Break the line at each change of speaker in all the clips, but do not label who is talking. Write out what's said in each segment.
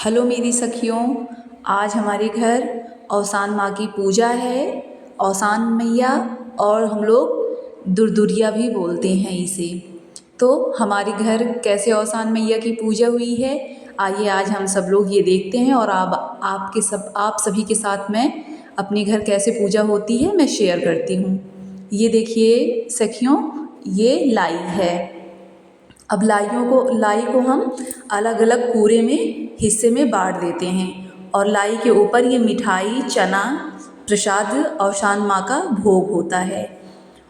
Hello मेरी सखियों। आज हमारे घर औसान माँ की पूजा है। औसान मैया, और हम लोग दुरदुरिया भी बोलते हैं इसे। तो हमारे घर कैसे औसान मैया की पूजा हुई है, आइए आज हम सब लोग ये देखते हैं। और आप सभी के साथ मैं अपने घर कैसे पूजा होती है मैं शेयर करती हूँ। ये देखिए सखियों, ये लाई है। अब लाई को हम अलग अलग पूरे में हिस्से में बांट देते हैं। और लाई के ऊपर ये मिठाई, चना, प्रसाद और शान माँ का भोग होता है।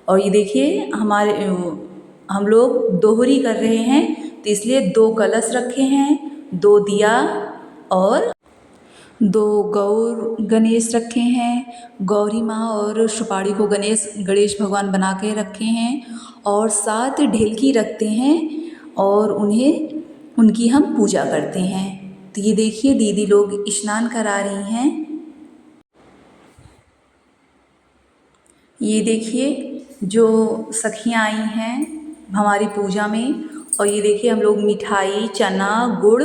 और ये देखिए हम लोग दोहरी कर रहे हैं, तो इसलिए 2 कलश रखे हैं, 2 दिया और 2 गौर गणेश रखे हैं। गौरी माँ और सुपारी को गणेश भगवान बना के रखे हैं। और 7 ढेलकी रखते हैं और उनकी हम पूजा करते हैं। तो ये देखिए दीदी लोग स्नान करा रही हैं। ये देखिए जो सखियाँ आई हैं हमारी पूजा में। और ये देखिए हम लोग मिठाई, चना, गुड़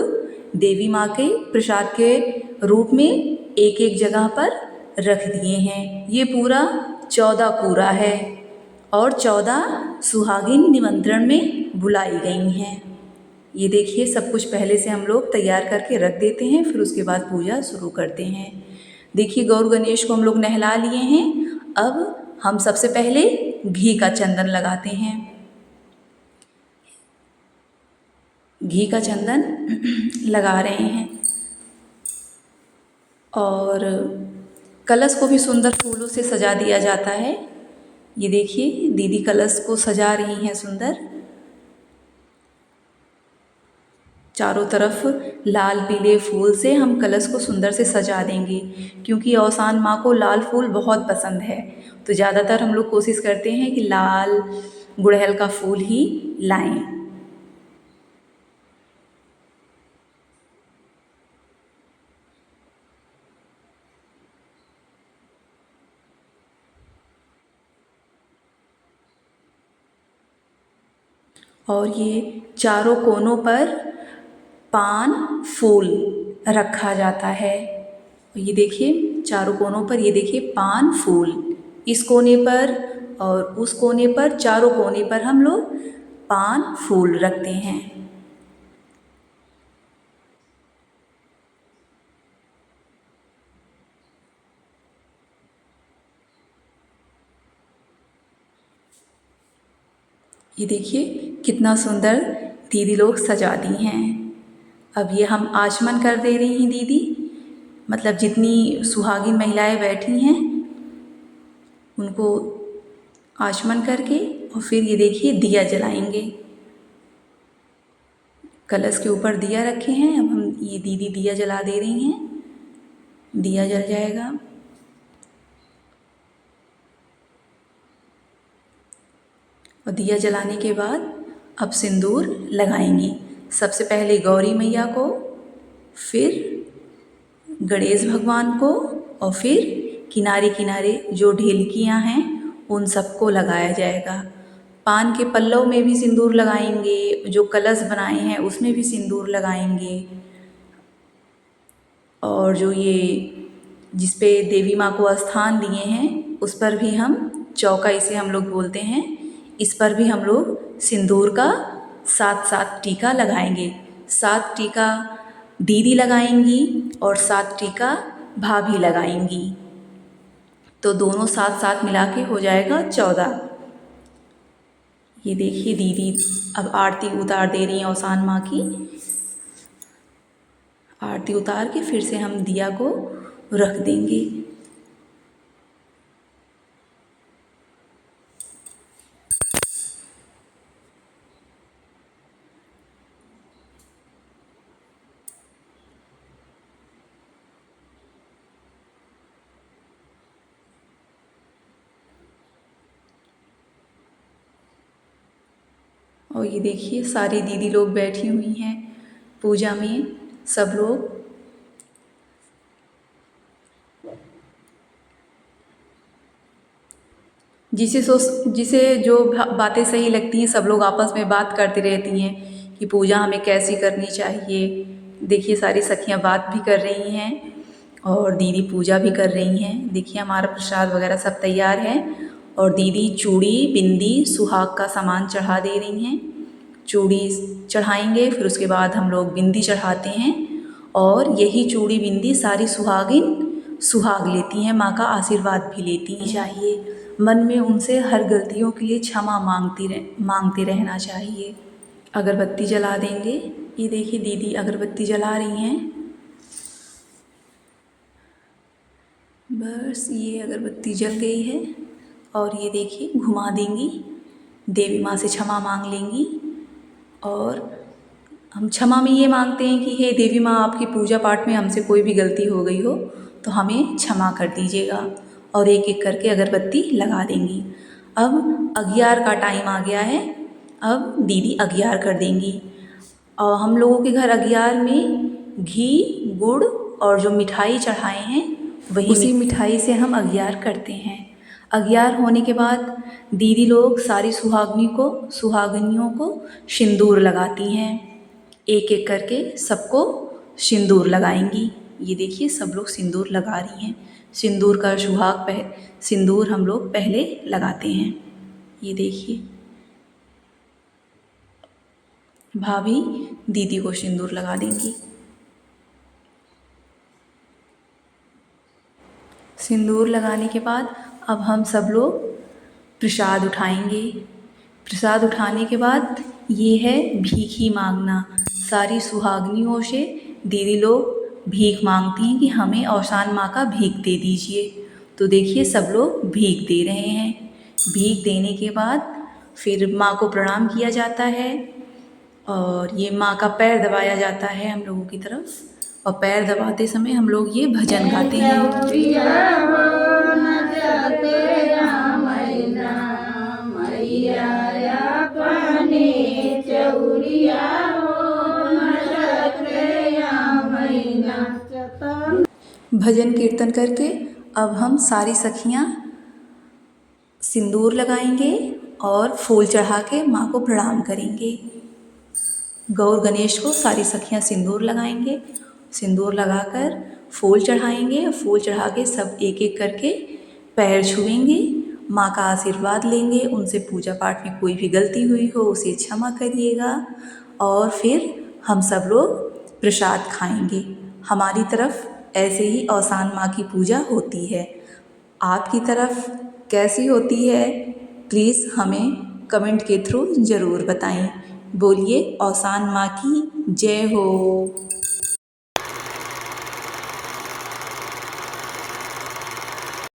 देवी माँ के प्रसाद के रूप में एक एक जगह पर रख दिए हैं। ये पूरा 14 पूरा है और 14 सुहागिन निमंत्रण में बुलाई गई हैं। ये देखिए सब कुछ पहले से हम लोग तैयार करके रख देते हैं, फिर उसके बाद पूजा शुरू करते हैं। देखिए गौर गणेश को हम लोग नहला लिए हैं। अब हम सबसे पहले घी का चंदन लगाते हैं। घी का चंदन लगा रहे हैं। और कलश को भी सुंदर फूलों से सजा दिया जाता है। ये देखिए दीदी कलश को सजा रही हैं सुंदर। चारों तरफ लाल पीले फूल से हम कलश को सुंदर से सजा देंगे, क्योंकि औसान माँ को लाल फूल बहुत पसंद है। तो ज़्यादातर हम लोग कोशिश करते हैं कि लाल गुड़हल का फूल ही लाएं। और ये चारों कोनों पर पान फूल रखा जाता है। ये देखिए चारों कोनों पर, ये देखिए पान फूल, इस कोने पर और उस कोने पर, चारों कोने पर हम लोग पान फूल रखते हैं। ये देखिए कितना सुंदर दीदी लोग सजा दी हैं। अब ये हम आचमन कर दे रही हैं दीदी, मतलब जितनी सुहागिन महिलाएं बैठी हैं उनको आचमन करके, और फिर ये देखिए दिया जलाएंगे। कलश के ऊपर दिया रखे हैं, अब हम ये दीदी दिया जला दे रही हैं। दिया जल जाएगा। और दिया जलाने के बाद अब सिंदूर लगाएंगी। सबसे पहले गौरी मैया को, फिर गणेश भगवान को, और फिर किनारे किनारे जो ढेलकियाँ हैं उन सबको लगाया जाएगा। पान के पल्लव में भी सिंदूर लगाएंगे, जो कलश बनाए हैं उसमें भी सिंदूर लगाएंगे। और जो ये जिस पे देवी माँ को स्थान दिए हैं उस पर भी हम चौका, इसे हम लोग बोलते हैं, इस पर भी हम लोग सिंदूर का 7 टीका लगाएंगे। 7 टीका दीदी लगाएंगी और 7 टीका भाभी लगाएंगी। तो दोनों 7 मिला के हो जाएगा 14। ये देखिए दीदी अब आरती उतार दे रही हैं औसान माँ की। आरती उतार के फिर से हम दिया को रख देंगे। और ये देखिए सारी दीदी लोग बैठी हुई हैं पूजा में, सब लोग। जिसे जो बातें सही लगती हैं सब लोग आपस में बात करती रहती हैं कि पूजा हमें कैसी करनी चाहिए, देखिए सारी सखियाँ बात भी कर रही हैं और दीदी पूजा भी कर रही हैं। देखिए हमारा प्रसाद वगैरह सब तैयार है और दीदी चूड़ी बिंदी सुहाग का सामान चढ़ा दे रही हैं। चूड़ी चढ़ाएंगे, फिर उसके बाद हम लोग बिंदी चढ़ाते हैं और यही चूड़ी बिंदी सारी सुहागिन सुहाग लेती हैं, माँ का आशीर्वाद भी लेती हैं। चाहिए मन में उनसे हर गलतियों के लिए क्षमा मांगते रहना चाहिए। अगरबत्ती जला देंगे। ये देखिए दीदी अगरबत्ती जला रही हैं। बस ये अगरबत्ती जल गई है और ये देखिए घुमा देंगी, देवी माँ से क्षमा मांग लेंगी। और हम क्षमा में ये मांगते हैं कि हे देवी माँ, आपकी पूजा पाठ में हमसे कोई भी गलती हो गई हो तो हमें क्षमा कर दीजिएगा। और एक एक करके अगरबत्ती लगा देंगी। अब अगियार का टाइम आ गया है, अब दीदी अगियार कर देंगी। और हम लोगों के घर अगियार में घी गुड़ और जो मिठाई चढ़ाए हैं वही उसी मिठाई से हम अगियार करते हैं। अगियार होने के बाद दीदी लोग सारी सुहागिनियों को सिंदूर लगाती हैं। एक एक करके सबको सिंदूर लगाएंगी। ये देखिए सब लोग सिंदूर लगा रही हैं। सिंदूर का सिंदूर हम लोग पहले लगाते हैं। ये देखिए भाभी दीदी को सिंदूर लगा देंगी। सिंदूर लगाने के बाद अब हम सब लोग प्रसाद उठाएंगे। प्रसाद उठाने के बाद ये है भीख ही मांगना। सारी सुहागनियों से दीदी लोग भीख मांगती हैं कि हमें औसान माँ का भीख दे दीजिए। तो देखिए सब लोग भीख दे रहे हैं। भीख देने के बाद फिर माँ को प्रणाम किया जाता है और ये माँ का पैर दबाया जाता है हम लोगों की तरफ। और पैर दबाते समय हम लोग ये भजन गाते हैं। भजन कीर्तन करके अब हम सारी सखियाँ सिंदूर लगाएंगे और फूल चढ़ा के माँ को प्रणाम करेंगे। गौर गणेश को सारी सखियाँ सिंदूर लगाएंगे। सिंदूर लगाकर फूल चढ़ाएंगे। फूल चढ़ा के सब एक एक करके पैर छुएंगे, माँ का आशीर्वाद लेंगे। उनसे पूजा पाठ में कोई भी गलती हुई हो उसे क्षमा करिएगा। और फिर हम सब लोग प्रसाद खाएंगे। हमारी तरफ ऐसे ही औसान माँ की पूजा होती है। आपकी तरफ कैसी होती है प्लीज़ हमें कमेंट के थ्रू ज़रूर बताएं। बोलिए औसान माँ की जय हो।